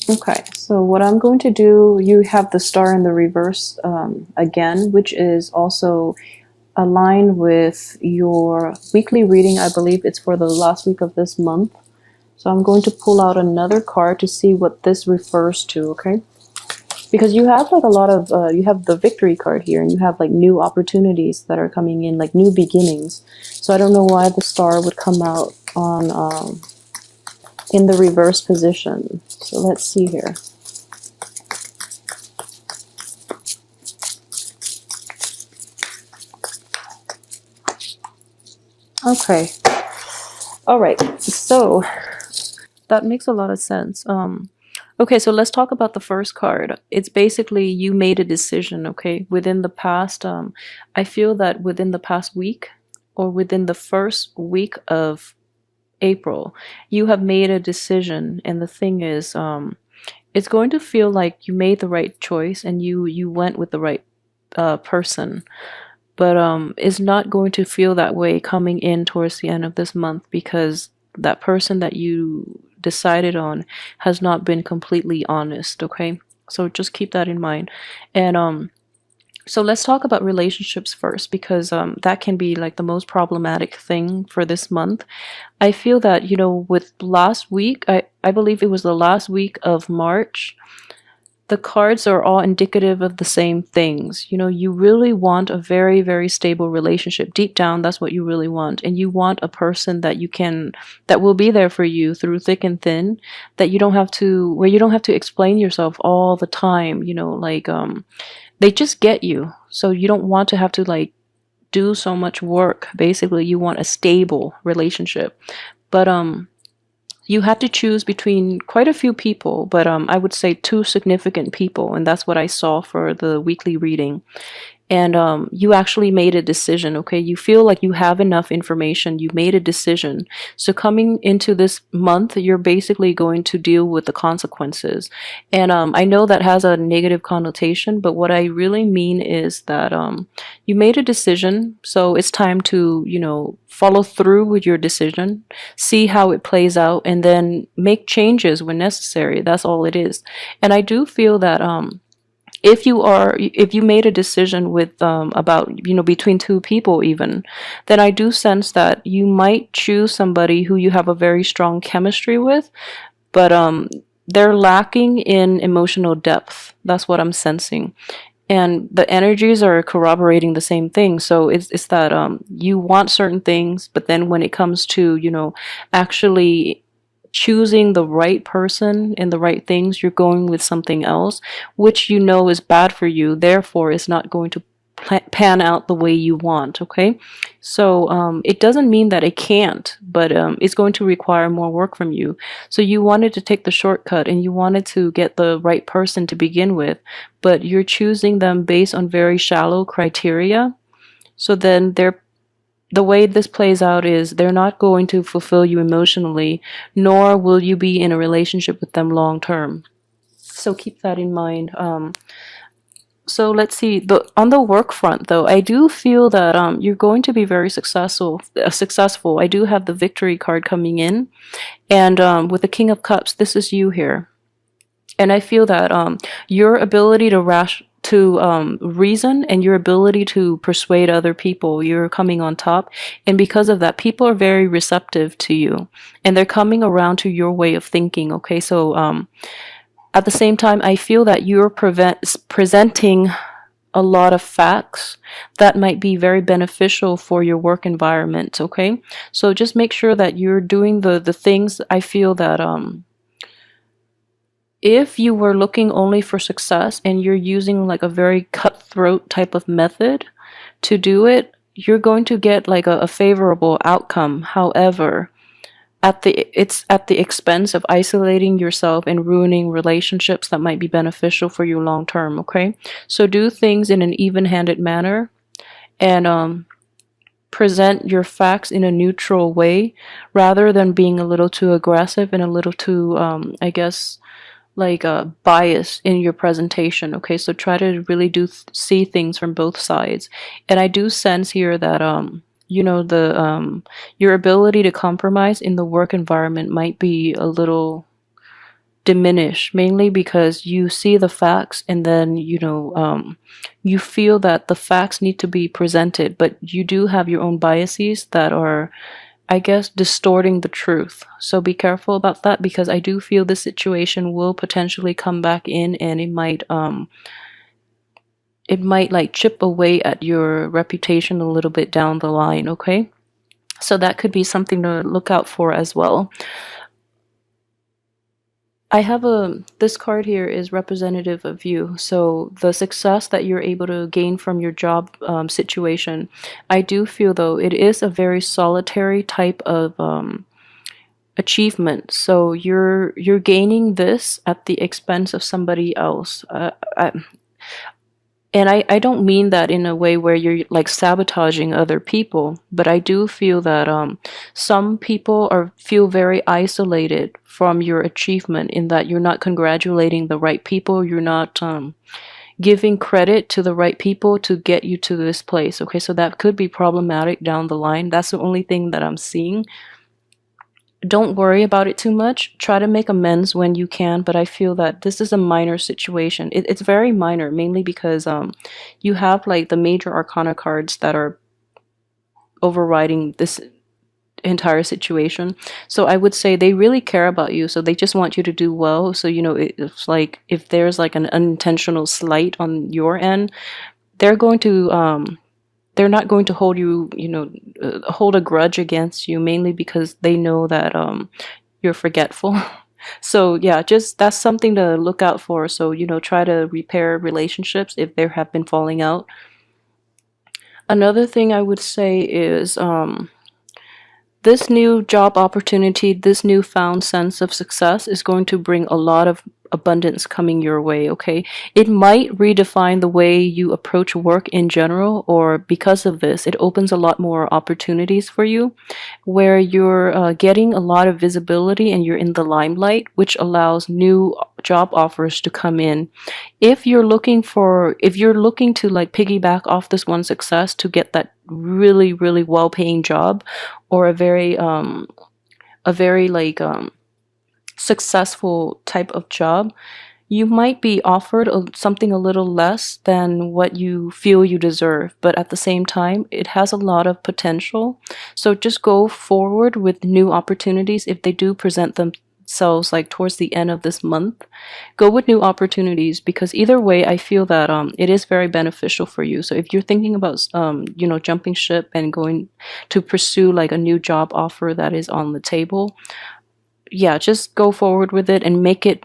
Okay, so what I'm going to do, you have the star in the reverse again, which is also aligned with your weekly reading. I believe it's for the last week of this month. So I'm going to pull out another card to see what this refers to, okay? Because you have like a lot of, you have the victory card here, and you have like new opportunities that are coming in, like new beginnings. So I don't know why the star would come out on in the reverse position. So let's see here. Okay. All right. So that makes a lot of sense. Okay, so let's talk about the first card. It's basically you made a decision, okay? Within the past, I feel that within the past week or within the first week of April, you have made a decision, and the thing is, it's going to feel like you made the right choice and you went with the right person. But it's not going to feel that way coming in towards the end of this month, because that person that you decided on has not been completely honest, okay? So just keep that in mind. And so let's talk about relationships first, because that can be like the most problematic thing for this month. I feel that, you know, with last week, I believe it was the last week of March, the cards are all indicative of the same things. You know, you really want a very, very stable relationship. Deep down, that's what you really want. And you want a person that you can, that will be there for you through thick and thin, that you don't have to, where you don't have to explain yourself all the time, you know, like, they just get you. So you don't want to have to like do so much work. Basically, you want a stable relationship. But, you had to choose between quite a few people, but I would say two significant people, and that's what I saw for the weekly reading. And you actually made a decision, okay? You feel like you have enough information. You made a decision. So coming into this month, you're basically going to deal with the consequences. And I know that has a negative connotation, but what I really mean is that you made a decision. So it's time to, you know, follow through with your decision, see how it plays out, and then make changes when necessary. That's all it is. And I do feel that if you made a decision with about, you know, between two people even, then I do sense that you might choose somebody who you have a very strong chemistry with, but they're lacking in emotional depth. That's what I'm sensing. And the energies are corroborating the same thing. So it's that you want certain things, but then when it comes to, you know, actually choosing the right person and the right things, you're going with something else, which you know is bad for you. Therefore, it's not going to pan out the way you want, okay? So it doesn't mean that it can't, but it's going to require more work from you. So you wanted to take the shortcut and you wanted to get the right person to begin with, but you're choosing them based on very shallow criteria. So then the way this plays out is they're not going to fulfill you emotionally, nor will you be in a relationship with them long term. So keep that in mind. So let's see. On the work front, though, I do feel that you're going to be very successful. Successful. I do have the victory card coming in, and with the King of Cups, this is you here, and I feel that your ability to reason and your ability to persuade other people, you're coming on top, and because of that, people are very receptive to you, and they're coming around to your way of thinking. Okay, so at the same time, I feel that you're presenting a lot of facts that might be very beneficial for your work environment, okay? So just make sure that you're doing the things. I feel that if you were looking only for success and you're using like a very cutthroat type of method to do it, you're going to get like a favorable outcome. However, it's at the expense of isolating yourself and ruining relationships that might be beneficial for you long term, okay? So do things in an even-handed manner, and present your facts in a neutral way, rather than being a little too aggressive and a little too I guess like bias in your presentation, okay? So try to really see things from both sides. And I do sense here that you know, your ability to compromise in the work environment might be a little diminish, mainly because you see the facts and then, you feel that the facts need to be presented, but you do have your own biases that are, I guess, distorting the truth. So be careful about that, because I do feel this situation will potentially come back in, and it might like chip away at your reputation a little bit down the line, okay? So that could be something to look out for as well. I have this card here is representative of you. So the success that you're able to gain from your job situation, I do feel though it is a very solitary type of achievement. So you're gaining this at the expense of somebody else. And I don't mean that in a way where you're like sabotaging other people, but I do feel that some people feel very isolated from your achievement, in that you're not congratulating the right people, you're not giving credit to the right people to get you to this place. Okay, so that could be problematic down the line. That's the only thing that I'm seeing. Don't worry about it too much. Try to make amends when you can, but I feel that this is a minor situation. It's very minor, mainly because you have like the major arcana cards that are overriding this entire situation. So I would say they really care about you. So they just want you to do well. So it's like if there's like an unintentional slight on your end, they're going to they're not going to hold you, hold a grudge against you, mainly because they know that you're forgetful. So yeah, just that's something to look out for. So try to repair relationships if there have been falling out. Another thing I would say is this new job opportunity, this newfound sense of success is going to bring a lot of abundance coming your way, okay? It might redefine the way you approach work in general, or because of this, it opens a lot more opportunities for you where you're getting a lot of visibility and you're in the limelight, which allows new job offers to come in. If you're looking to like piggyback off this one success to get that really, really well-paying job, or a very like successful type of job, you might be offered something a little less than what you feel you deserve, but at the same time, it has a lot of potential. So just go forward with new opportunities if they do present themselves like towards the end of this month. Go with new opportunities, because either way, I feel that it is very beneficial for you. So if you're thinking about jumping ship and going to pursue like a new job offer that is on the table, yeah, just go forward with it and make it,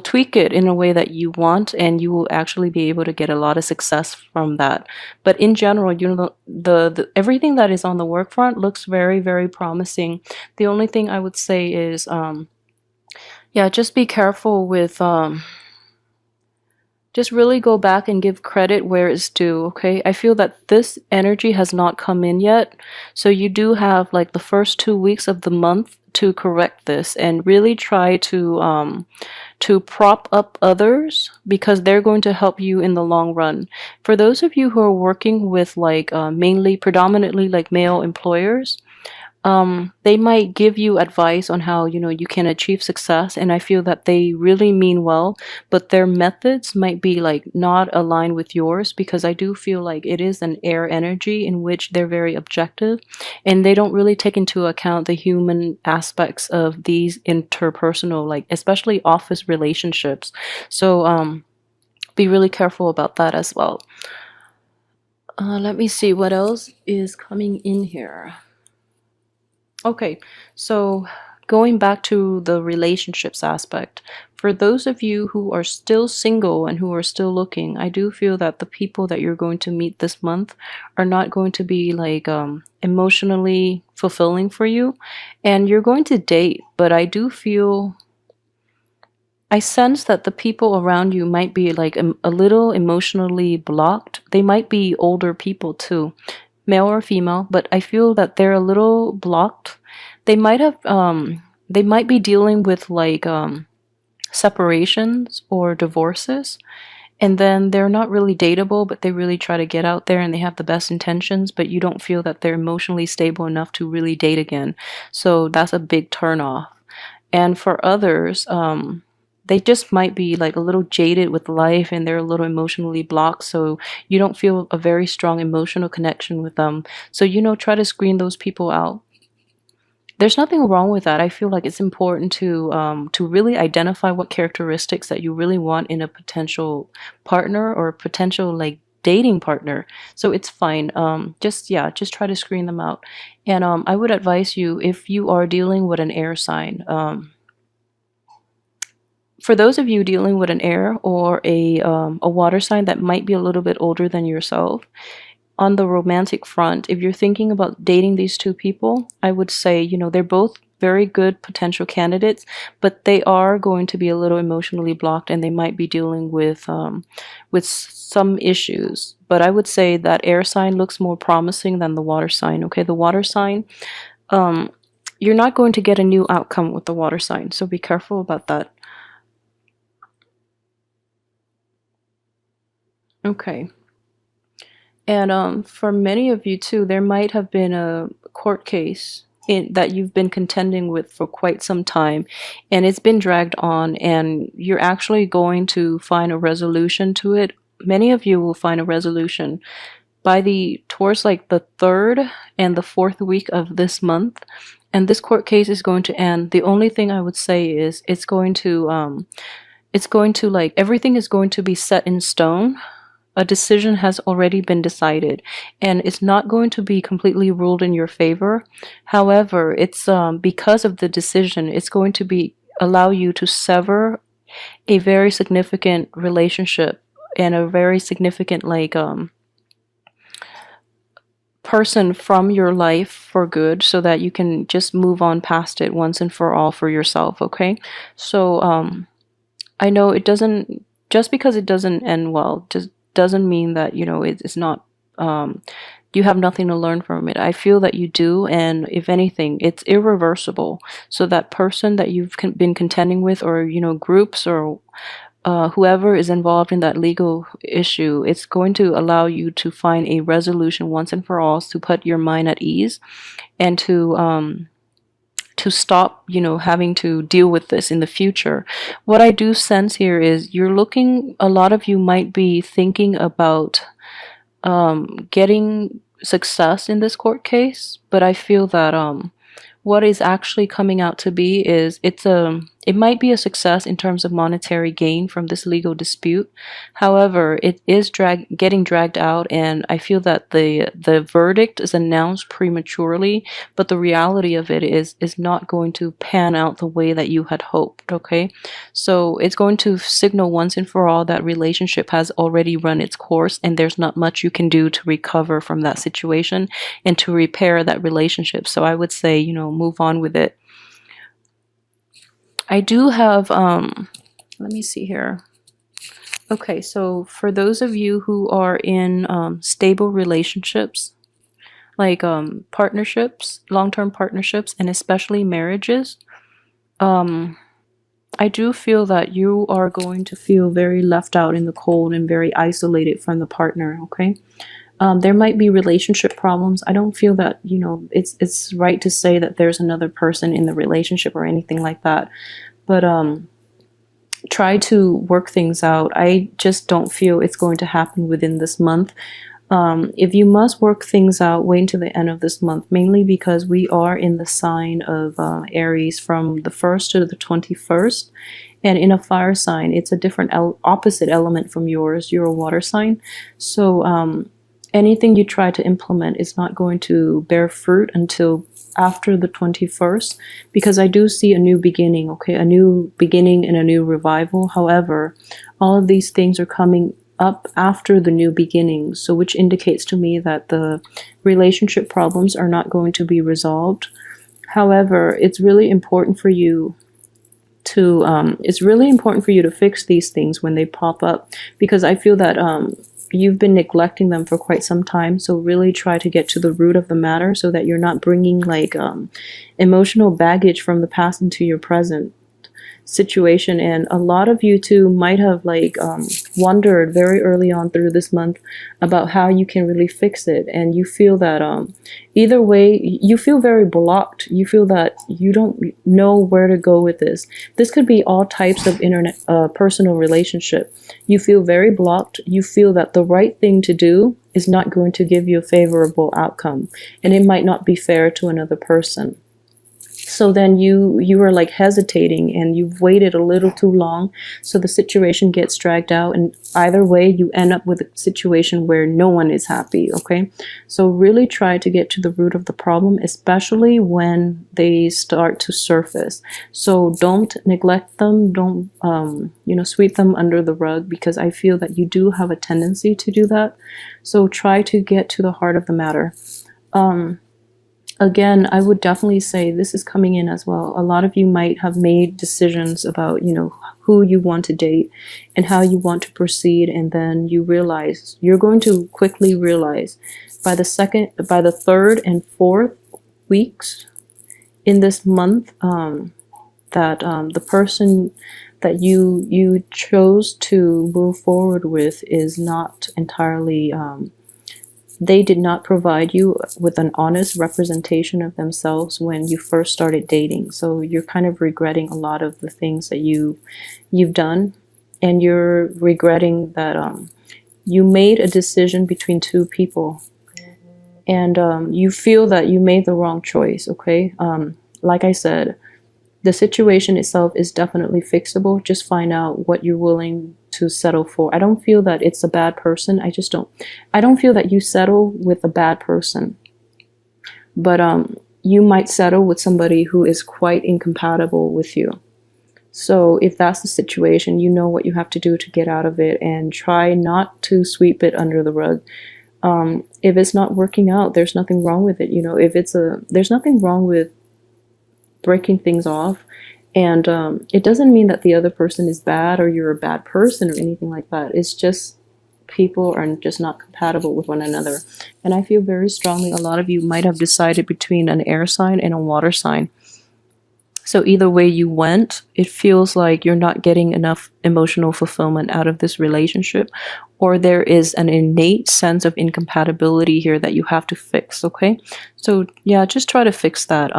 tweak it in a way that you want, and you will actually be able to get a lot of success from that. But in general, the everything that is on the work front looks very, very promising. The only thing I would say is, yeah, just be careful with just really go back and give credit where it's due, okay? I feel that this energy has not come in yet. So you do have like the first 2 weeks of the month to correct this, and really try to prop up others, because they're going to help you in the long run. For those of you who are working with like predominantly like male employers, they might give you advice on how you can achieve success, and I feel that they really mean well, but their methods might be like not aligned with yours, because I do feel like it is an air energy in which they're very objective, and they don't really take into account the human aspects of these interpersonal, like especially office relationships. So be really careful about that as well. Let me see what else is coming in here. Okay, so going back to the relationships aspect, for those of you who are still single and who are still looking, I do feel that the people that you're going to meet this month are not going to be like emotionally fulfilling for you, and you're going to date, but I sense that the people around you might be like a little emotionally blocked. They might be older people too, male or female, but I feel that they're a little blocked. They might be dealing with like separations or divorces, and then they're not really dateable, but they really try to get out there and they have the best intentions, but you don't feel that they're emotionally stable enough to really date again. So that's a big turn off. And for others, they just might be like a little jaded with life and they're a little emotionally blocked, so you don't feel a very strong emotional connection with them. So, try to screen those people out. There's nothing wrong with that. I feel like it's important to really identify what characteristics that you really want in a potential partner or a potential like dating partner. So it's fine. Just yeah, just try to screen them out. And I would advise you, if you are dealing with an air sign. For those of you dealing with an air or a water sign that might be a little bit older than yourself, on the romantic front, if you're thinking about dating these two people, I would say, they're both very good potential candidates, but they are going to be a little emotionally blocked and they might be dealing with some issues. But I would say that air sign looks more promising than the water sign. Okay, the water sign, um, you're not going to get a new outcome with the water sign, so be careful about that. Okay. And for many of you too, there might have been a court case that you've been contending with for quite some time, and it's been dragged on, and you're actually going to find a resolution to it. Many of you will find a resolution by the towards like the third and the fourth week of this month, and this court case is going to end. The only thing I would say is it's going to like everything is going to be set in stone. A decision has already been decided and it's not going to be completely ruled in your favor. However, it's because of the decision, it's going to be allow you to sever a very significant relationship and a very significant like person from your life for good, so that you can just move on past it once and for all for yourself. Okay, so I know it doesn't, just because it doesn't end well, just doesn't mean that, it's not, you have nothing to learn from it. I feel that you do, and if anything, it's irreversible. So that person that you've been contending with, or, groups, or whoever is involved in that legal issue, it's going to allow you to find a resolution once and for all, to put your mind at ease and to stop, having to deal with this in the future. What I do sense here is a lot of you might be thinking about getting success in this court case, but I feel that what is actually coming out to be is it might be a success in terms of monetary gain from this legal dispute. However, it is getting dragged out, and I feel that the verdict is announced prematurely, but the reality of it is not going to pan out the way that you had hoped. Okay, so it's going to signal once and for all that relationship has already run its course, and there's not much you can do to recover from that situation and to repair that relationship. So I would say, move on with it. I do have, let me see here. Okay, so for those of you who are in stable relationships, like partnerships, long-term partnerships, and especially marriages, I do feel that you are going to feel very left out in the cold and very isolated from the partner, okay? There might be relationship problems. I don't feel that, it's right to say that there's another person in the relationship or anything like that. But try to work things out. I just don't feel it's going to happen within this month. If you must work things out, wait until the end of this month, mainly because we are in the sign of Aries from the 1st to the 21st. And in a fire sign, it's a different opposite element from yours. You're a water sign. So anything you try to implement is not going to bear fruit until after the 21st, because I do see a new beginning, okay? A new beginning and a new revival. However, all of these things are coming up after the new beginning, so which indicates to me that the relationship problems are not going to be resolved. However, it's really important for you to fix these things when they pop up, because I feel that you've been neglecting them for quite some time. So really try to get to the root of the matter, so that you're not bringing like emotional baggage from the past into your present. situation. And a lot of you too might have like wondered very early on through this month about how you can really fix it. And you feel that either way, you feel very blocked. You feel that you don't know where to go with this. This could be all types of internet personal relationship. You feel very blocked. You feel that the right thing to do is not going to give you a favorable outcome, and it might not be fair to another person. So then you are like hesitating, and you've waited a little too long, so the situation gets dragged out, and either way you end up with a situation where no one is happy. Okay, so really try to get to the root of the problem, especially when they start to surface. So don't neglect them, don't sweep them under the rug, because I feel that you do have a tendency to do that. So try to get to the heart of the matter. Again, I would definitely say this is coming in as well. A lot of you might have made decisions about, who you want to date and how you want to proceed. And then you're going to quickly realize by the third and fourth weeks in this month, that the person that you chose to move forward with is not entirely, they did not provide you with an honest representation of themselves when you first started dating. So you're kind of regretting a lot of the things that you've done, and you're regretting that you made a decision between two people, and you feel that you made the wrong choice. Okay, like I said, the situation itself is definitely fixable. Just find out what you're willing to settle for. I don't feel that it's a bad person. I don't feel that you settle with a bad person. But you might settle with somebody who is quite incompatible with you. So if that's the situation, you know what you have to do to get out of it, and try not to sweep it under the rug. If it's not working out, there's nothing wrong with it. There's nothing wrong with breaking things off, and it doesn't mean that the other person is bad or you're a bad person or anything like that. It's just people are just not compatible with one another. And I feel very strongly a lot of you might have decided between an air sign and a water sign. So either way you went, it feels like you're not getting enough emotional fulfillment out of this relationship, or there is an innate sense of incompatibility here that you have to fix. Okay, so yeah, just try to fix that.